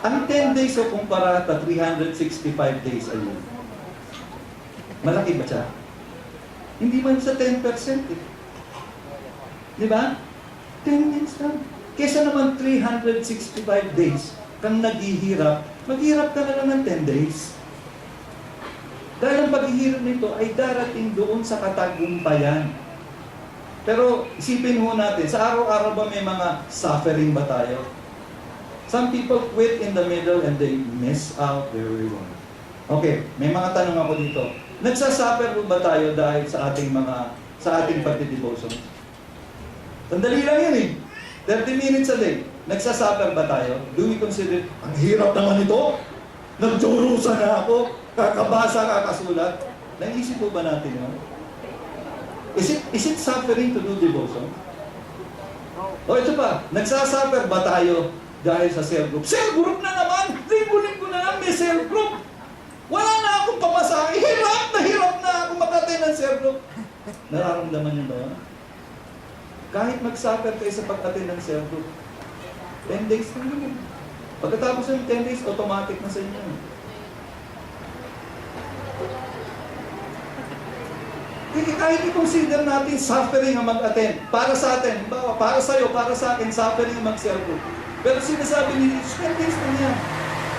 Ang 10 days o kumpara sa 365 days a year. Malaki ba siya? Hindi man sa 10% eh. Di ba? 10 days lang. Kesa naman 365 days kang naghihirap, maghirap ka na lang ng 10 days. Dahil ang paghihirap nito ay darating doon sa katagumpayan. Pero isipin ho natin, sa araw-araw ba may mga suffering ba tayo? Some people quit in the middle and they miss out their reward. Okay, may mga tanong ako dito. Nagsasuffer ba tayo dahil sa ating pagdidevotion? Sandali lang yun eh. 30 minutes a day. Nagsasuffer ba tayo? Do we consider, ang hirap naman ito? Nagdurusa na ako. Kakabasa, kakasulat. Naisip po ba natin yun? Is it suffering to do devotion? O ito pa, nagsasuffer ba tayo dahil sa cell group? Cell group na naman! Linggo-linggo na lang may cell group! Wala na akong pamasahe! Hirap na ako makatin ng cell group! Nararamdaman niyo ba yun? Kahit mag-suffer kayo sa pag-attend ng cell group, 10 days na yun. Pagkatapos ng 10 days, automatic na sa inyo. Kahit i-consider natin suffering ang mag-attend. Para sa atin, para sa'yo, para sa akin, suffering ang mag-cell group. Pero sinasabi ni Jesus, 10 days na yan.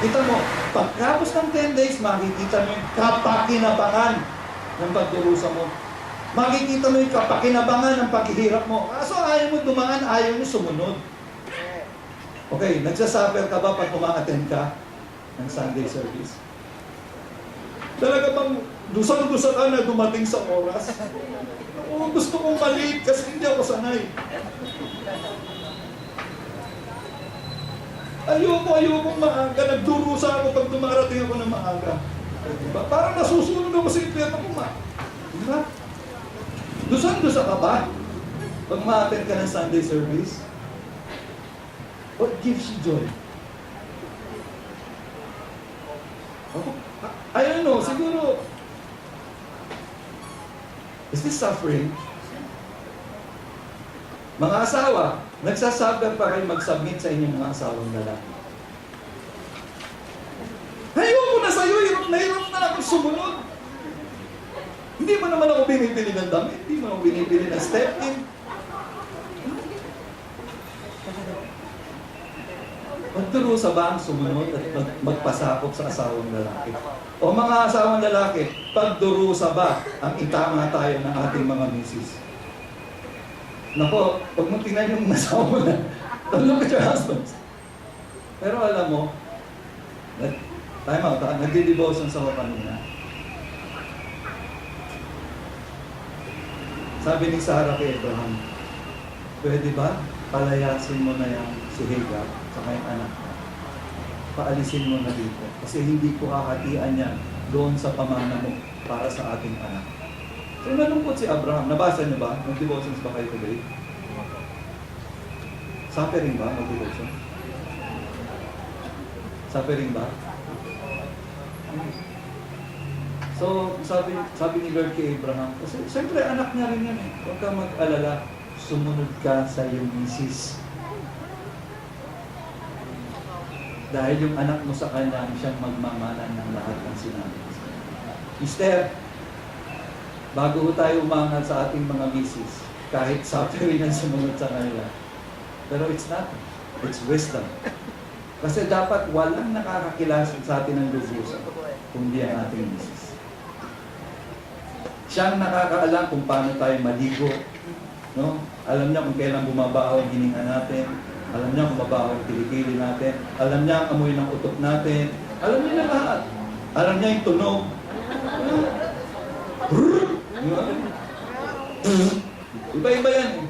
Kita mo, pagkapos ng 10 days, makikita mo yung kapakinabangan ng pagdurusa mo. Makikita mo yung kapakinabangan ng paghihirap mo. Kaso ayaw mo dumaan, ayaw mo sumunod. Okay, nagsasuffer ka ba pag uma-attend ka ng Sunday service? Talaga bang dusa-dusa ka na dumating sa oras? Oo, gusto kong maliit kasi hindi ako sanay. Ayokong maaga. Nagdurusa ako pag dumarating ako ng maaga. Diba? Parang nasusunod ako sa impyerno ko, diba? Dusan-dusa ka ba? Pag ma-attend ka ng Sunday service? What gives you joy? I don't know, siguro, is this suffering? Mga asawa, nagsasuffer pa kayo mag-submit sa inyong mga asawang lalaki. Ayoko na sa'yo, hirap na ako sumunod. Hindi mo naman ako binibili ng damit, hindi mo ako binibili ng step-in. Magdurusa ba ang sumunod at magpasakop sa asawang lalaki? O mga asawang lalaki, pagdurusa ba ang itama tayo ng ating mga misis? Nako, pag mo tingnan yung asawa mo na, don't look at your husbands. Pero alam mo, time out, nagdi-devotion sa kanina. Sabi ni Sarah kay Abraham, pwede ba palayasin mo na yung si Hagar sa kayong anak mo? Paalisin mo na dito. Kasi hindi ko kakatian yan doon sa pamana mo para sa ating anak. So nalungkot si Abraham. Nabasa niyo ba? Mag-devotions ba kayo today? Suffering ba? Mag-devotion? Suffering ba? So, sabi ni Lord kay Abraham, kasi siyempre anak niya rin yan eh. Huwag ka mag-alala, sumunod ka sa iyong misis. Dahil yung anak mo sa kanya, siyang magmamanan ng lahat ng sinabi. Mister, bago tayo umangal sa ating mga misis, kahit suffering ang sumunod sa kanila, pero it's not. It's wisdom. Kasi dapat walang nakakakilasan sa atin ng lubusan, kundi ang ating misis. Siyang nakakaalam kung paano tayo maligo. No? Alam niya kung kailan bumabaho ang hininga natin. Alam niya kung mabaho ang kilikili natin. Alam niya ang amoy ng utok natin. Alam niya na lahat. Alam niya yung tunog. Iba-iba yan eh.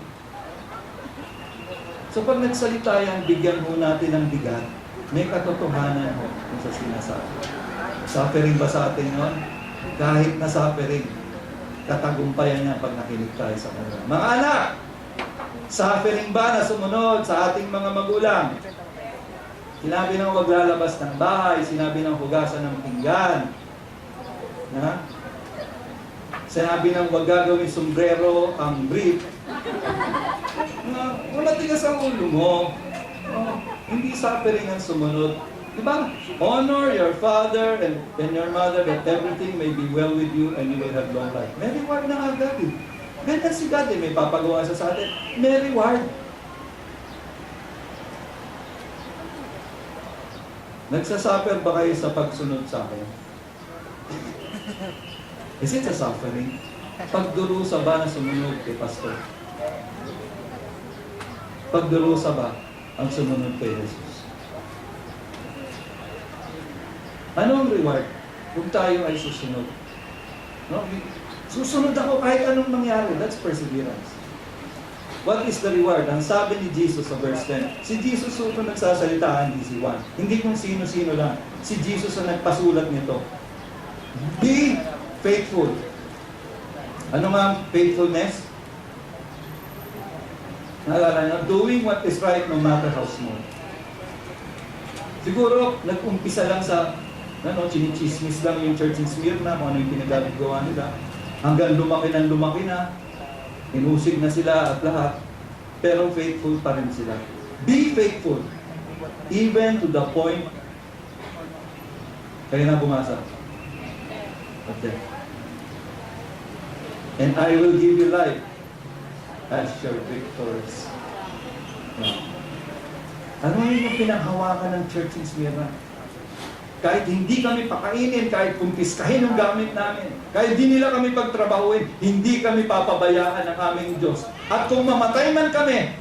So pag nagsalita yan, bigyan mo natin ng bigat. May katotohanan mo kung sa sinasabi. Suffering ba sa atin yun? Kahit na suffering, katagumpayan niya pag nakinig tayo sa kanila. Mga anak, suffering ba na sumunod sa ating mga magulang? Sinabi ng huwag lalabas ng bahay, sinabi ng hugasan ng pinggan. Na? Sinabi ng huwag gagawin sombrero ang brief. Wala tigas ang ulo mo. Hindi suffering ang sumunod. Diba? Honor your father and your mother that everything may be well with you and you will have long life. May reward na agad eh. Ganyan si God eh. May papagawa sa atin. May reward. Nagsasuffer ba kayo sa pagsunod sa akin? Is it a suffering? Pagdurusa ba na sumunod kay Pastor? Pagdurusa ba ang sumunod kay Jesus? Ano ang reward kung tayo ay susunod? No? Susunod ako kahit anong mangyari. That's perseverance. What is the reward? Ang sabi ni Jesus sa verse 10, si Jesus ito nagsasalita, hindi si Juan. Hindi kung sino-sino lang. Si Jesus ang nagpasulat nito. Be faithful. Ano nga faithfulness? Naalala nyo? Doing what is right no matter how small. Siguro, nag-umpisa lang sa chinichismis lang yung church in Smyrna, kung ano yung pinagagawa nila. Hanggang lumaki na, inusig na sila at lahat, pero faithful pa rin sila. Be faithful, even to the point, kaya na bumasa, of death. And I will give you life as your victors. Ano yung pinaghawakan ng church in Smyrna? Kahit hindi kami pakainin, kahit kumpiskahin ang gamit namin, kahit di nila kami pagtrabahuin, hindi kami papabayaan ng aming Diyos. At kung mamatay man kami,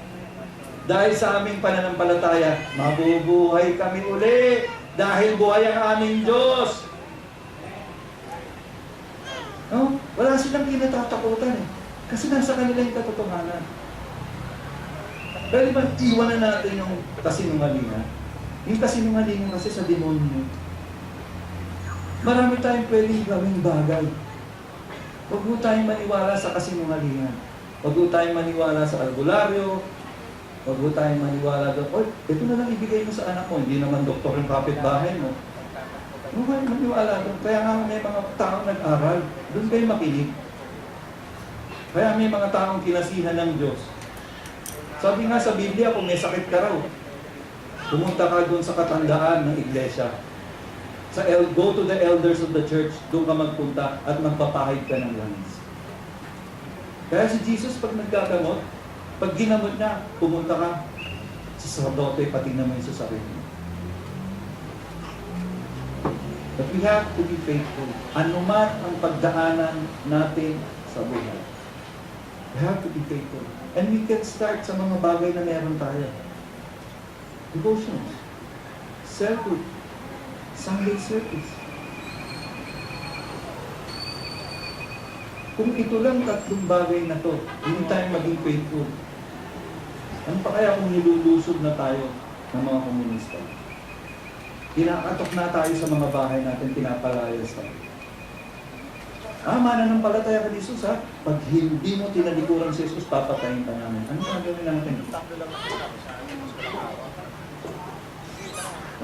Dahil sa aming pananampalataya, mabubuhay kami uli. Dahil buhay ang aming Diyos. No? Wala silang kinatatakutan eh. Kasi nasa kanila yung katotohanan. Pwede ba iwanan natin yung kasinungalingan? Yung kasinungalingan kasi sa demonyo. Marami tayong pwedeng gawing bagay. Huwag mo tayong maniwala sa kasinungalingan. Huwag mo tayong maniwala sa albularyo. Huwag mo tayong maniwala doon. Oy, ito na lang ibigay mo sa anak mo. Hindi naman doktor yung kapitbahay mo. Huwag kayo maniwala doon. Kaya nga may mga taong nag-aral. Doon kayo makinig. Kaya may mga taong kinasihan ng Diyos. Sabi nga sa Biblia, kung may sakit ka raw, pumunta ka doon sa katandaan ng iglesia. Go to the elders of the church, doon ka magpunta at magpapahid ka ng langis. Kaya si Jesus pag nagkagamot, pag ginamot niya, pumunta ka sa sacerdote, patingnan mo yung sa sarili mo. But we have to be faithful. Ano man ang pagdaanan natin sa buhay. We have to be faithful. And we can start sa mga bagay na meron tayo. Devotions. Self-good. Sunday service. Kung ito lang tatlong bagay na to, hindi tayo maging faithful. Ano pa kaya kung nilulusog na tayo ng mga komunista? Kinakatok na tayo sa mga bahay natin, pinapalayas tayo. Mananampalataya ka ni Jesus ha? Pag hindi mo tinalikuran si Jesus, papatayin ka namin. Ano gagawin natin?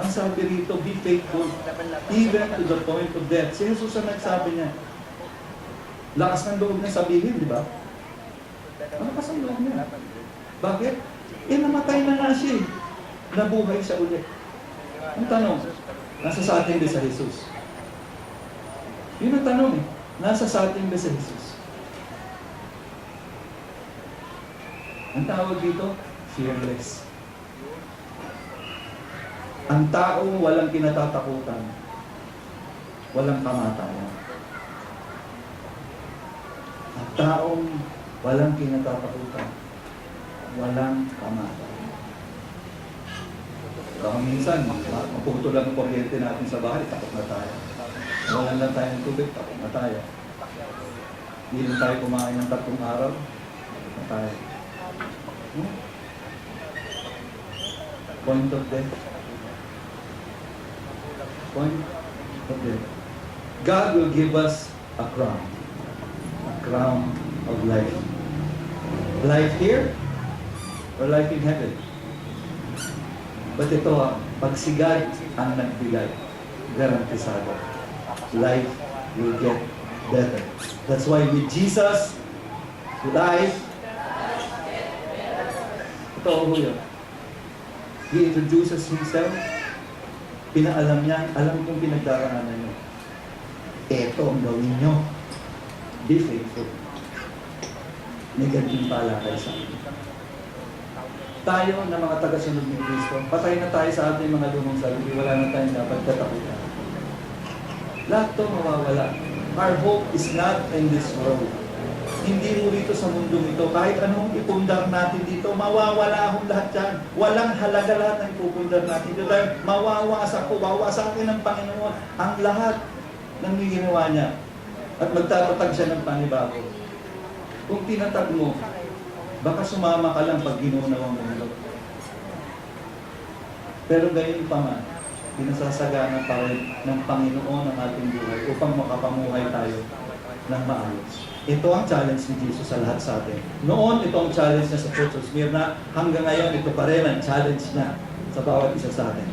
Ang sabi rito, be faithful even to the point of death. Si Jesus ang nagsabi niya. Lakas ng loob niya sabihin, di ba? Lakas ang loob niya. Bakit? Namatay na nga siya. Nabuhay siya ulit. Ang tanong, nasa sa atin ba sa Jesus? Yun ang tanong eh. Nasa sa atin ba sa Jesus? Ang tawag dito, fearless. Ang taong walang kinatatakutan, walang kamatayan. Ang taong walang kinatatakutan, walang kamatayan. Baka minsan, maputo lang ang kuryente natin sa bahay, takot na tayo. Walang lang tayong tubig, takot na tayo. Hindi lang tayo kumain ng 3 araw, takot na tayo. Point of death. Point of death. God will give us a crown. A crown of life. Life here or life in heaven? But ito pag si God ang nagbigay, garantisado. Life will get better. That's why with Jesus, life, ito ho yun. He introduces Himself. Pinaalam niya, alam kong pinagdaraanan niyo. Ito ang gawin niyo. Be faithful. May gantimpala kayo sa akin. Tayo na mga tagasunod ni Kristo, patay na tayo sa ating mga lumang sarili, wala na tayong dapat katakutan. Lahat to mawawala. Our hope is not in this world. Hindi mo rito sa mundong ito. Kahit anong ipundar natin dito, mawawala akong lahat yan. Walang halaga lahat ng ipupundar natin dito. Dahil mawawasak ko, wawasakin ng Panginoon ang lahat ng ginawa niya. At magtatatag siya ng panibago. Kung tinatag mo, baka sumama ka lang pag ginunawa mo nito. Pero gayon pa man, pinasasagana pa rin ng Panginoon ang ating buhay upang makapamuhay tayo ng maayos. Ito ang challenge ni Jesus sa lahat sa atin. Noon, ito ang challenge niya sa Church of Smyrna. Hanggang ngayon, ito pa rin ang challenge niya sa bawat isa sa atin.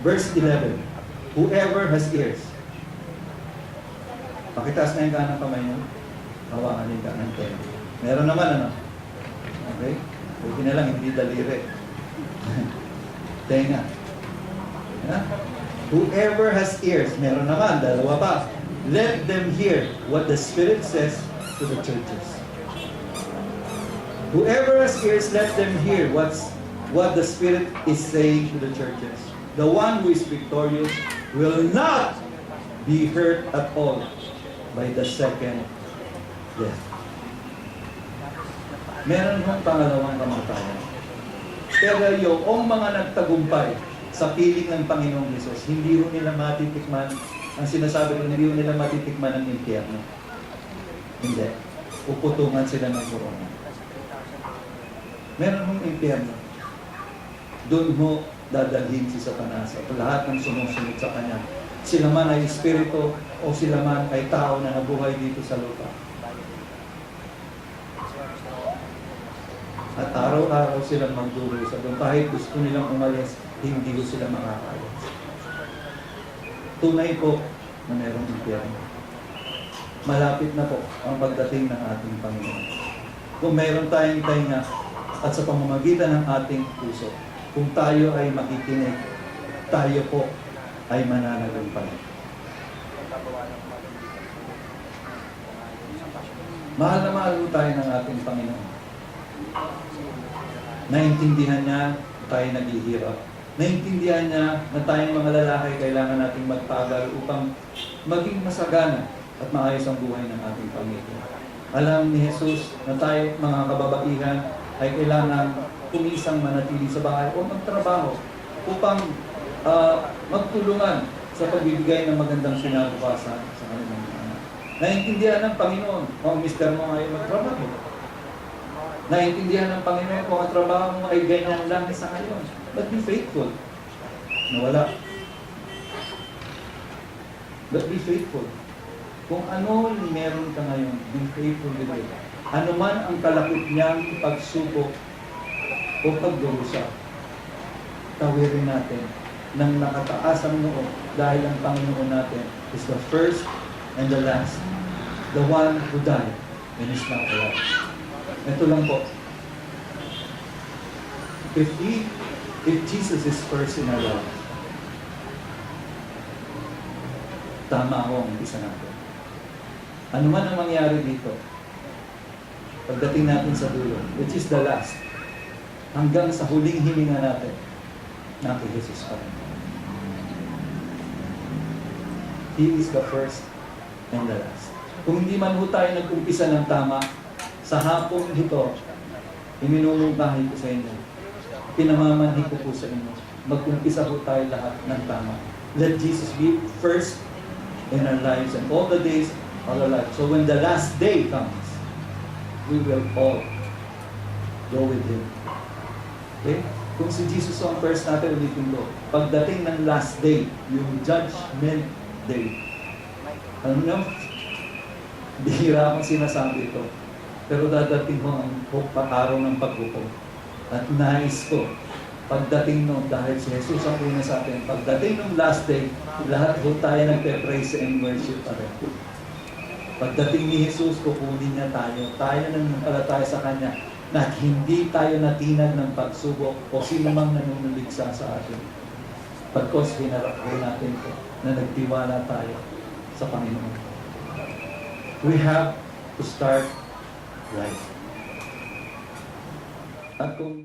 Verse 11, whoever has ears. Pakitaas na yung kanang kamay niyo. Hawakan yung kanang tenga. Meron naman, ano? Okay? Buti na lang, hindi daliri. Tenga. Yeah? Whoever has ears, meron naman, dalawa pa. Let them hear what the Spirit says to the churches. Whoever has ears, let them hear what the Spirit is saying to the churches. The one who is victorious will not be hurt at all by the second death. Meron hong pangalawang kamatayan. Pero yung mga nagtagumpay sa piling ng Panginoong Hesus, hindi rin nila matitikman, ang sinasabi ko, hindi rin nila matitikman ng impyerno. Hindi. Puputungan sila ng korona. Meron mong impyerno. Doon mo dadalhin si Satanas at lahat ng sumusunod sa kanya. Sila man ay espiritu o sila man ay tao na nabuhay dito sa lupa. At araw-araw silang magdurusa doon. Kahit gusto nilang umalis, hindi ko sila makakalis. Tunay po na mayroong impyerno. Malapit na po ang pagdating ng ating Panginoon. Kung mayroon tayong tainga at sa pamamagitan ng ating puso, kung tayo ay makikinig, tayo po ay mananagumpay. Mahal na mahal po tayo ng ating Panginoon. Naintindihan niya tayo naghihirap. Naintindihan niya na tayong mga lalaki kailangan nating magpagal upang maging masagana at maayos ang buhay ng ating pamilya. Alam ni Jesus na tayo mga kababaihan ay kailangan kumisang manatili sa bahay o magtrabaho upang magtulungan sa pagbibigay ng magandang kinabukasan sa kanilang mga anak. Naintindihan ng Panginoon kung ang mister mo ay magtrabaho. Naintindihan ng Panginoon kung ang trabaho mo ay ganyan lang sa ngayon. But be faithful. Nawala. But be faithful. Kung ano yung meron ka ngayon, be faithful with it. Ano man ang kalakip niyang pagsubok o pagdurusa, tawirin natin ng nakataas ang noo dahil ang Panginoon natin is the first and the last, the one who died and is now alive. Ito lang po. If Jesus is first in our life, tama ho ang isa natin. Ano man ang mangyari dito, pagdating natin sa dulo, which is the last, hanggang sa huling hininga natin, natin Jesus pa rin. He is the first and the last. Kung hindi man ho tayo nag-umpisa ng tama, sa hapong ito, iminumungkahi ko sa inyo, pinamamanhi ko po sa inyo, mag-umpisa ho tayo lahat ng tama. Let Jesus be first in our lives and all the days of our life. So when the last day comes, we will all go with Him. Okay? Kung si Jesus ang first natin, ulitin ko. Pagdating ng last day, yung judgment day. Alam nyo, bihira akong sinasabi ito. Pero dadating ko ang araw ng paghukom. At nais ko, pagdating nun, dahil si Jesus ang una sa atin, pagdating ng last day, lahat po tayo nagpe-praise and worship pa rin. Pagdating ni Jesus, kukunin niya tayo. Tayo nananampalataya sa Kanya na hindi tayo natinag ng pagsubok o sino mang nanunuligsa sa atin. Pagkos hinarap ko natin ito na nagtiwala tayo sa Panginoon. We have to start right. At kung